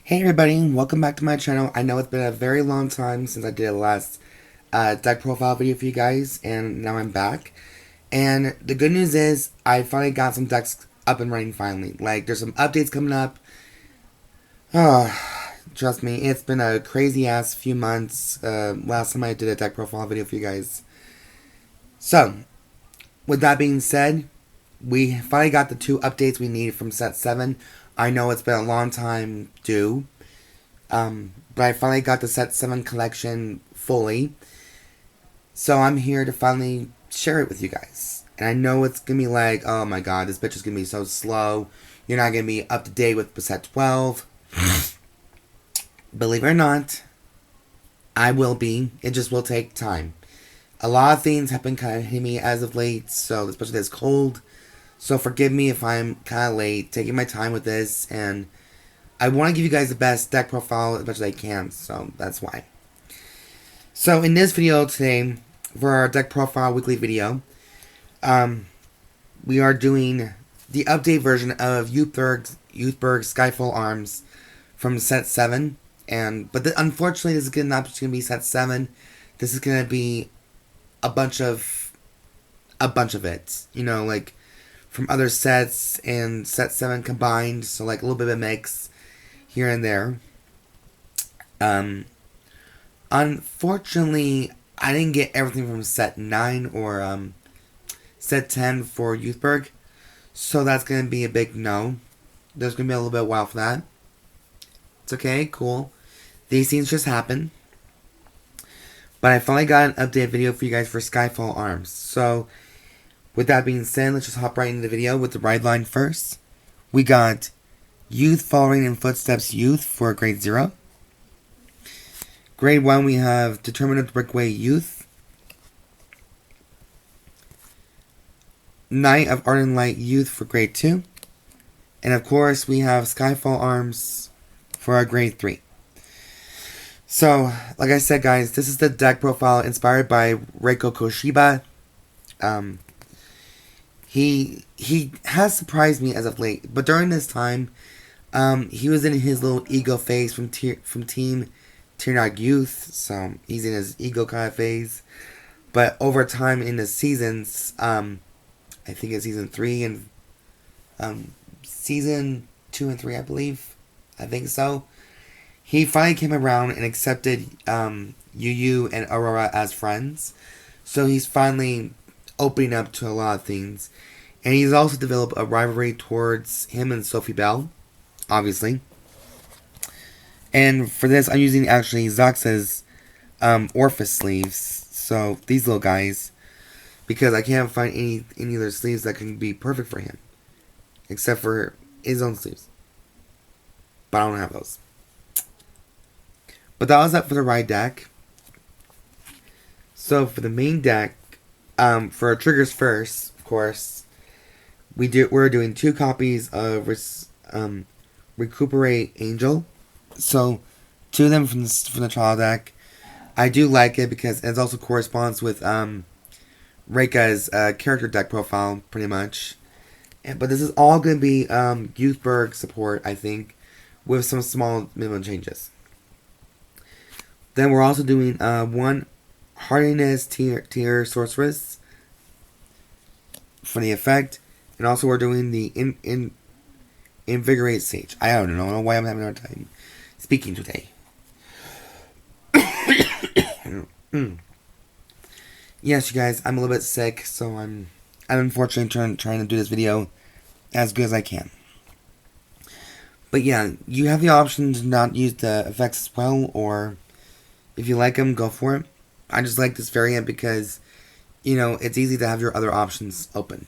Hey everybody, welcome back to my channel. I know it's been a very long time since I did the last deck profile video for you guys, and now I'm back. And the good news is, I finally got some decks up and running finally. Like, there's some updates coming up. Oh, trust me, it's been a crazy ass few months. Last time I did a deck profile video for you guys. So, with that being said, we finally got the two updates we need from set 7. I know it's been a long time due, but I finally got the set 7 collection fully. So I'm here to finally share it with you guys. And I know it's going to be like, oh my god, this bitch is going to be so slow. You're not going to be up to date with set 12. Believe it or not, I will be. It just will take time. A lot of things have been kind of hitting me as of late, so especially this cold. So forgive me if I'm kind of late, taking my time with this, and I want to give you guys the best deck profile as much as I can, so that's why. So in this video today, for our deck profile weekly video, we are doing the update version of Youthberk Skyfall arms from set 7, but unfortunately this is not just going to be set 7, this is going to be a bunch of it, you know, like from other sets and set 7 combined, so like a little bit of a mix here and there. Unfortunately, I didn't get everything from set 9 or set 10 for Youthberk, so that's going to be a big no. There's going to be a little bit of while for that. It's okay, cool. These things just happen. But I finally got an updated video for you guys for Skyfall arms. So, with that being said, let's just hop right into the video with the ride line first. We got Youth Following in Footsteps Youth for grade 0. Grade 1 we have Determinate Brickway Youth. Knight of Ardent Light Youth for grade 2. And of course we have Skyfall arms for our grade 3. So, like I said guys, this is the deck profile inspired by Raika Koshiba. He has surprised me as of late, but during this time, he was in his little ego phase from Team Tiernag Youth, so he's in his ego kind of phase. But over time in the seasons, I think it's season 3 and season 2 and 3, I believe. I think so. He finally came around and accepted Yu and Aurora as friends. So he's finally opening up to a lot of things. And he's also developed a rivalry towards him and Sophie Bell, obviously. And for this, I'm using actually Zox's Orphis sleeves. So these little guys, because I can't find any other sleeves that can be perfect for him, except for his own sleeves. But I don't have those. But that was it for the ride deck. So for the main deck, for our triggers first, of course, we're doing 2 copies of Recuperate Angel. So 2 of them from the trial deck. I do like it because it also corresponds with Raika's character deck profile, pretty much. But this is all going to be Youthberk support, I think, with some small minimum changes. Then we're also doing 1 Heartiness tier Sorceress for the effect. And also we're doing the Invigorate Sage. I don't know why I'm having a hard time speaking today. Yes, you guys, I'm a little bit sick, so I'm unfortunately trying to do this video as good as I can. But yeah, you have the option to not use the effects as well, or if you like them, go for it. I just like this variant because, you know, it's easy to have your other options open.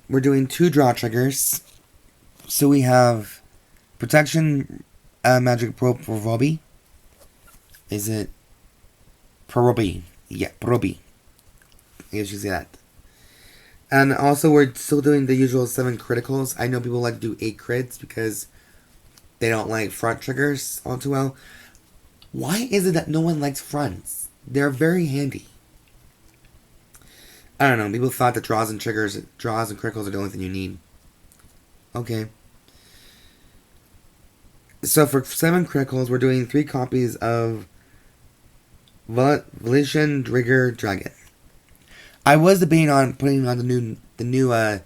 We're doing 2 draw triggers. So we have Protection Magic Prorobi. Is it Prorobi? Yeah, Prorobi. I guess you say that. And also we're still doing the usual 7 criticals. I know people like to do 8 crits because they don't like front triggers all too well. Why is it that no one likes fronts? They're very handy. I don't know. People thought that draws and criticals are the only thing you need. Okay. So for 7 criticals, we're doing 3 copies of Volition, Rigor, Dragon. I was debating on putting on the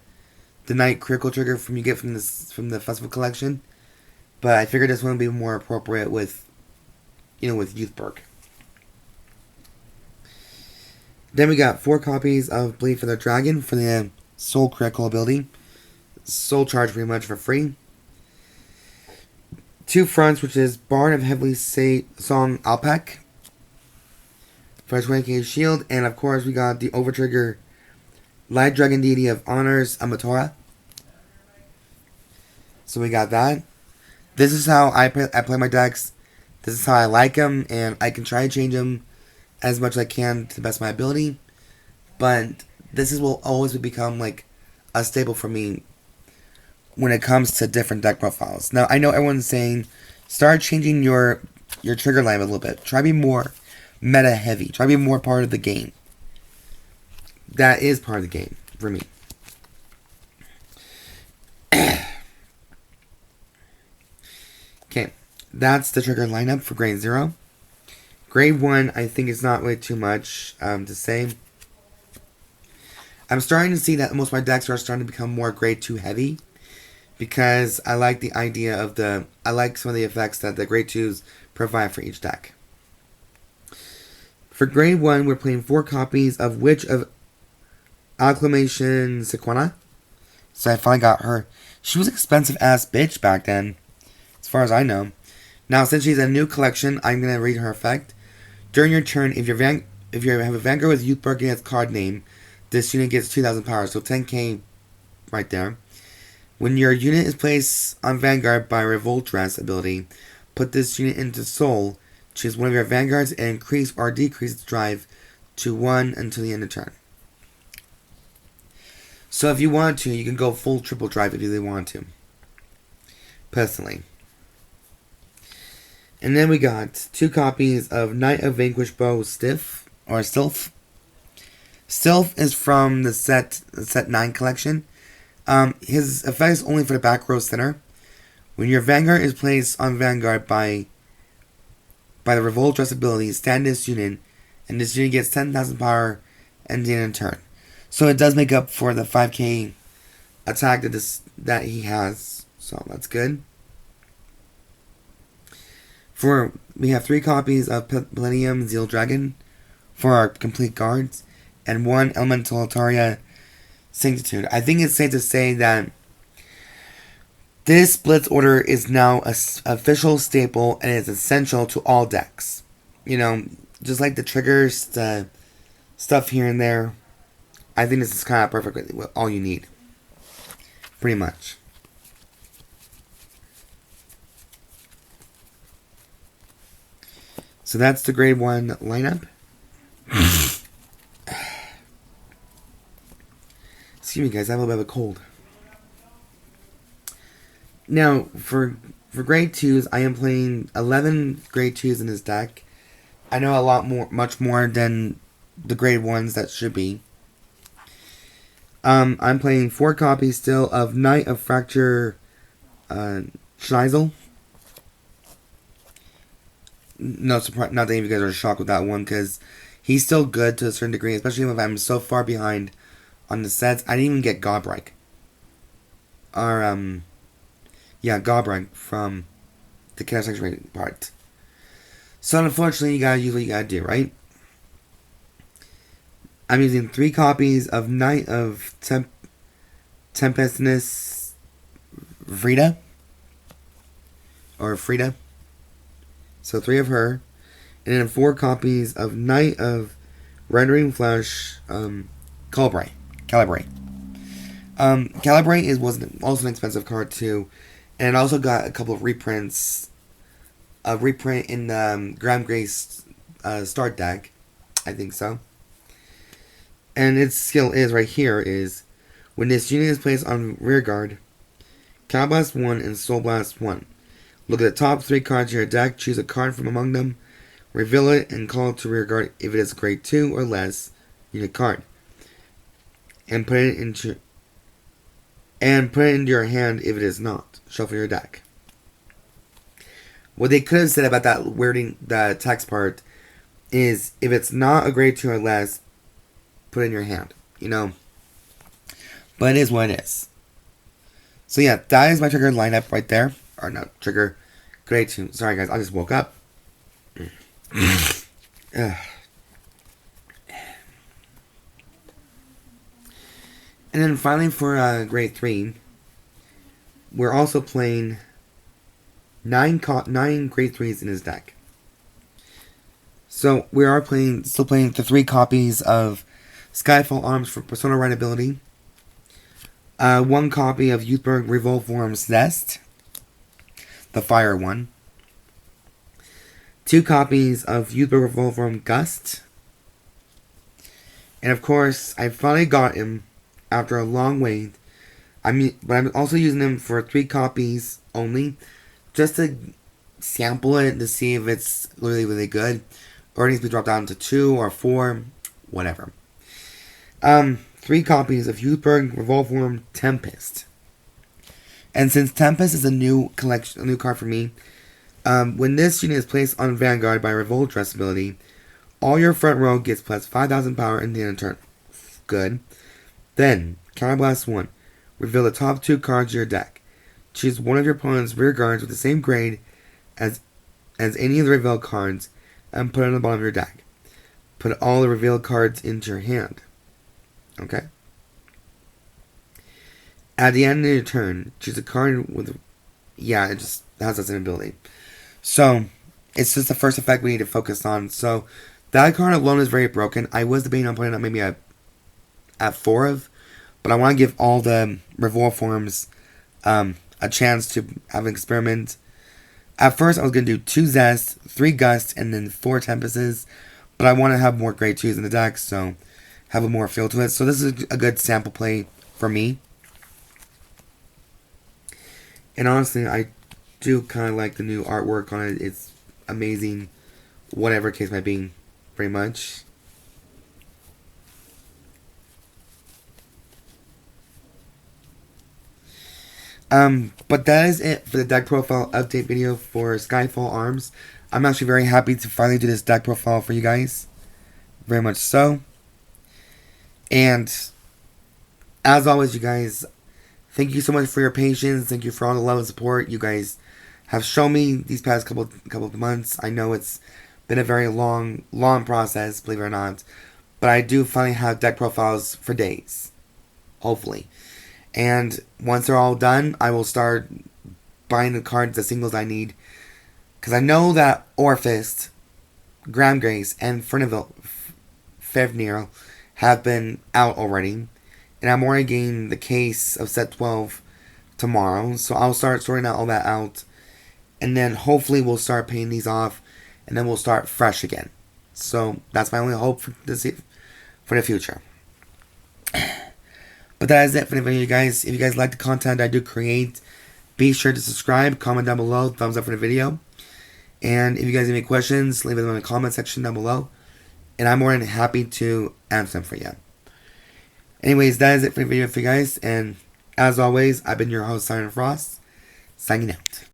night critical trigger from the festival collection, but I figured this one would be more appropriate with Youthberk. Then we got 4 copies of Bleed for the Dragon for the Soul critical ability. Soul charge pretty much for free. 2 fronts, which is Bard of Heavily Song Alpacc for 20k shield, and of course we got the Overtrigger Light Dragon Deity of Honors Amartinoa. So we got that. This is how I play my decks. This is how I like them, and I can try to change them as much as I can to the best of my ability. But will always become like a staple for me when it comes to different deck profiles. Now, I know everyone's saying, start changing your trigger line a little bit. Try to be more meta heavy. Try to be more part of the game. That is part of the game for me. Okay, that's the trigger lineup for grade 0. Grade 1, I think it's not really too much to say. I'm starting to see that most of my decks are starting to become more grade 2 heavy, because I like the idea of I like some of the effects that the grade 2s provide for each deck. For grade 1, we're playing 4 copies of Witch of Accumulation Sequana. So I finally got her. She was an expensive ass bitch back then, as far as I know. Now, since she's a new collection, I'm going to read her effect. During your turn, if you have a Vanguard with Youthberk in its card name, this unit gets 2,000 power, so 10k right there. When your unit is placed on Vanguard by RevolDress ability, put this unit into Soul, choose one of your Vanguards, and increase or decrease its drive to 1 until the end of turn. So if you want to, you can go full triple drive if you really want to. Personally. And then we got 2 copies of Knight of Vanquished Bow Stilth. Stilth is from the set 9 collection. His effect is only for the back row center. When your Vanguard is placed on Vanguard by the RevolDress ability, stand this unit, and this unit gets 10,000 power ending in turn. So it does make up for the 5k attack that he has. So that's good. We have 3 copies of Palladium Zeal Dragon for our complete guards, and 1 Elementaria Sanctitude. I think it's safe to say that this Blitz order is now an official staple and is essential to all decks. Just like the triggers, the stuff here and there. I think this is kind of perfectly all you need. Pretty much. So that's the grade 1 lineup. Excuse me, guys. I have a little bit of a cold. Now, for grade 2s, I am playing 11 grade 2s in this deck. I know much more than the grade 1s that should be. I'm playing 4 copies still of Knight of Fracture Schneisel. No surprise, not that any of you guys are shocked with that one, because he's still good to a certain degree, especially if I'm so far behind on the sets. I didn't even get Godbrike. Godbrike from the Keter section part. So unfortunately, you gotta use what you gotta do, right? I'm using 3 copies of Knight of Tempestness Frida. So 3 of her. And then 4 copies of Knight of Rendering Flesh Calibre. Calibre was also an expensive card too. And I also got a couple of reprints. A reprint in the Graham Grace start deck. I think so. And its skill is right here is when this unit is placed on rear guard, Counterblast 1 and Soul Blast 1. Look at the top 3 cards of your deck, choose a card from among them, reveal it, and call it to rear guard if it is grade 2 or less unit card. and put it into your hand if it is not. Shuffle your deck. What they could have said about that wording, the text part, is if it's not a grade 2 or less, put it in your hand. You know? But it is what it is. So yeah, that is my trigger lineup right there. Or no, trigger grade 2. Sorry guys, I just woke up. And then finally for grade 3, we're also playing 9 grade 3s in his deck. So we are still playing the 3 copies of Skyfall Arms for Persona Writability. 1 copy of Youthberk RevolDress Nest, the fire one. 2 copies of Youthberk RevolDress Gust. And of course, I finally got him after a long wait. But I'm also using him for 3 copies only, just to sample it to see if it's really, really good, or it needs to be dropped down to 2 or 4, whatever. 3 copies of Youthberk RevolDress Tempest. And since Tempest is a new card for me, when this unit is placed on Vanguard by RevolDress ability, all your front row gets plus 5,000 power in the end of turn. Good. Then, Counterblast 1. Reveal the top 2 cards of your deck. Choose one of your opponent's rear guards with the same grade as any of the revealed cards, and put it on the bottom of your deck. Put all the revealed cards into your hand. Okay? At the end of your turn, choose a card with... Yeah, it just has that same ability. So, it's just the first effect we need to focus on. So, that card alone is very broken. I was debating on putting it up maybe at 4 of, but I want to give all the Revolve forms a chance to have an experiment. At first, I was going to do 2 Zest, 3 Gust, and then 4 Tempests, but I want to have more grade 2s in the deck, so have a more feel to it. So this is a good sample play for me. And honestly, I do kind of like the new artwork on it. It's amazing, whatever case might be, pretty much. But that is it for the deck profile update video for Skyfall Arms. I'm actually very happy to finally do this deck profile for you guys. Very much so. And as always, you guys, thank you so much for your patience. Thank you for all the love and support you guys have shown me these past couple of months. I know it's been a very long process, believe it or not. But I do finally have deck profiles for days. Hopefully. And once they're all done, I will start buying the cards, the singles I need. Because I know that Orphist, Graham Grace, and Fevnir have been out already. And I'm already getting the case of set 12 tomorrow. So I'll start sorting all that out. And then hopefully we'll start paying these off. And then we'll start fresh again. So that's my only hope for the future. But that is it for the video, guys. If you guys like the content I do create, be sure to subscribe, comment down below, thumbs up for the video. And if you guys have any questions, leave them in the comment section down below. And I'm more than happy to answer them for you. Anyways, that is it for the video for you guys. And as always, I've been your host, Siren Frost, signing out.